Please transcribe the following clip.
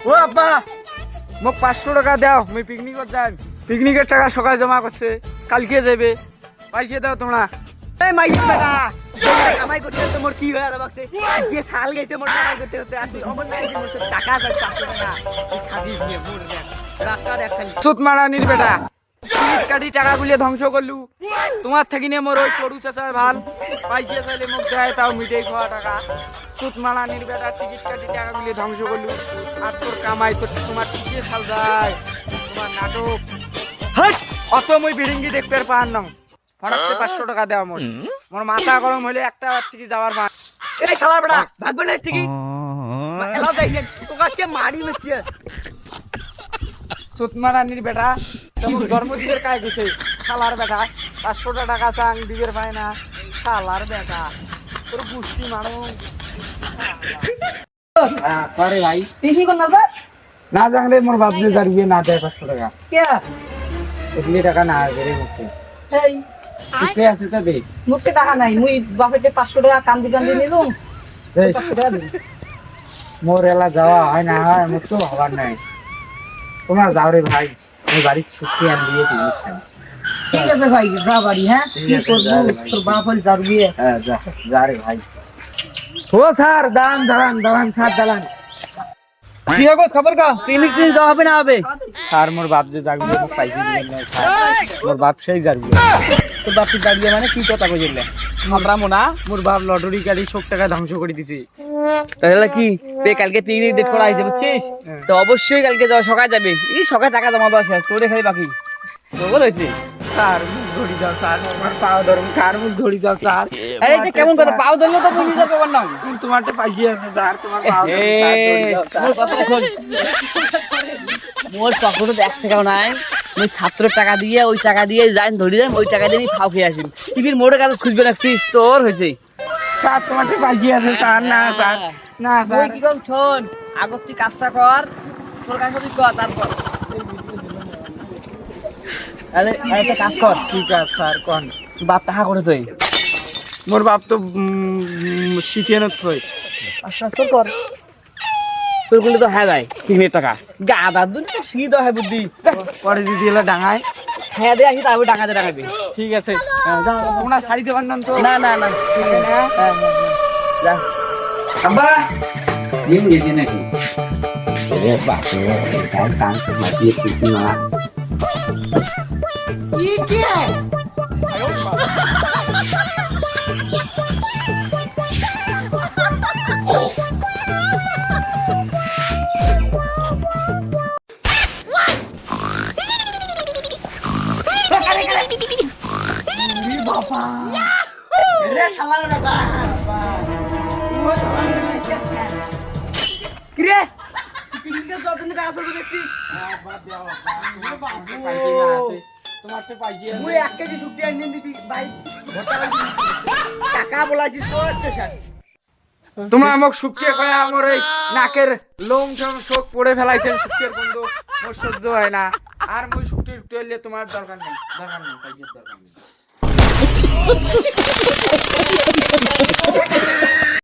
ও আব্বা মোক 500 টাকা দাও, আমি পিকনিকত যাই। পিকনিকের টাকা সকালে জমা করছে, কালকে যাবে, পয়সা দাও তোমরা। এই মাইক বেটা কামাই করতে করতে মোর কি হয়ে যাবাকছে আজকে সাল গেছে মোর কামাই করতে করতে আর তুই অমন নাই যে মোর সাথে টাকা আছে 500 টাকা তুই খাবিস নিয়ে মোর দেখ রাস্তা দেখ খালি সুত মারানির বেটা, টিকিট কাটি টাকা গুলিয়ে ধ্বংস করলু। তোমার থাকি নিয়ে মোর ওই তরু চাচায় ভাল, পয়সা চাইলে মোক দেয় তাও মিটাই খাওয়া টাকা। সুত মারানির বেটা, টিকিট কাটি টাকা গুলিয়ে ধ্বংস করলু। আর তোর কামাই তো তোমার টিকিট খাল যায়, তোমার নাটক। হট, অত মই বিড়িঙ্গি দেখতে পার না। ফটাকতে 500 টাকা দেওয়া মোর, মোর মাথা গরম হলে একটা থেকে যাওয়ার ভান। এই শালার বেটা ভাগবে না ঠিকই এলাও যাই না তোকে আজকে মারি মেসকে সুতমারানির বেটা, তোমার জন্মদিনের কাজ গেছে শালার বেটা। 500 টাকা চাং দিবের পায় না শালার বেটা, তোর গুষ্টি মারো। আরে ভাই পিকনিক কর না যাস না জানলে মোর বাপরে যারিয়ে না দেয় 500 টাকা। কে এগুলি টাকা না বেরে মুখে এই কিতে আছে তা দে। মুখে টাকা নাই মুই বাপেতে 500 টাকা কান্দি কান্দি নিলুম 500 টাকা দিন মোর এলা যাওয়া হয় না হয়, মোর তো হবার নাই। তোমরা যাও রে ভাই, আমি বাড়ি ছুটি আন দিয়ে পিকনিক খাই। ঠিক আছে ভাই যা বাড়ি হ্যাঁ কি করবো তোর বাপ হল যাবি হ্যাঁ যা যা রে ভাই। ও স্যার দাঁড়ান দাঁড়ান দাঁড়ান স্যার দাঁড়ান। কি হবে খবর কা পিকনিক টিন যাওয়া হবে না হবে স্যার মোর বাপ যে জাগবে মোক পাইছি দিলেন না স্যার, মোর বাপ সেই জাগবে। তোর বাপ যাবি মানে কি কথা কইলে আমরা মোনা মোর বাপ লটারি কাটি 100 টাকা ধ্বংস করে দিছে। তাহলে কি কালকে পিকনিক ডেট করা হয়েছে বুঝছিস তো অবশ্যই কালকে যাওয়া সকালে যাবে এই সকালে টাকা জমা দেওয়া শেষ তোরে খালি বাকি বল হয়েছে স্যার মুখ ধরি যাও স্যার, তোমার পাও ধরুন স্যার, মুখ ধরি যাও স্যার। আরে এটা কেমন কথা পাও ধরলে তো বুঝি যাবে না তোমার পাইছি আছে স্যার, তোমার পাও ধরুন স্যার, ধরি যাও স্যার। মোর কথা শোন মোর পকেটে 1 টাকাও নাই ওই ছাত্রের টাকা দিয়ে ওই টাকা দিয়ে যাই ধরি যাই ওই টাকা দিয়ে আমি ফাও খেয়ে আসি টিভির মোড়ে কাছে খুঁজবে রাখছিস তোর হয়েছে স্যার তোমার পাইছি আছে স্যার। না স্যার না ওই স্যার, কি কম শোন আগত তুই কাজটা কর তোর কাছে তুই কর তারপর তাহলে একটা কাজ কর ঠিক আছে স্যার কোন। তুই বাপ টাকা করে তুই মোর বাপ তো শীতেনত থই। আশ্বাস কর তোর করলে তো হ্যাঁ যায় 3 টাকা গাদার দুন তো শীত হয় বুদ্ধি পরে যদি এলা ডাঙায় হ্যাঁ দে আসি তারপর টাকা দে টাকা দে ঠিক আছে। তোমরা শাড়ি দেবার না তো? না না না যা আব্বা দিন গেছে নাকি? রে বাপু কাল কাজ মাটিয়ে টুকি মারা ये क्या है रे शाला बेटा वो शाला बेटा कैसे किरे पिकनिक যতদিন টাকা সরবে দেখছিস তোমার তো পাইছি মুই 1 কেজি শুক্তি আনি দিবি ভাই টাকা বলাছিস তো আজকে শেষ তোমরা আমাকে শুকিয়ে কয়ে আমার এই নাকের লোম টোম শোক পড়ে ফেলাইছেন, শুকিয়ে গন্ধ মোর সহ্য হয় না। আর মই শুকিয়ে শুকিয়ে হলে তোমার দরকার নেই, দরকার নেই, পাইছি দরকার নেই।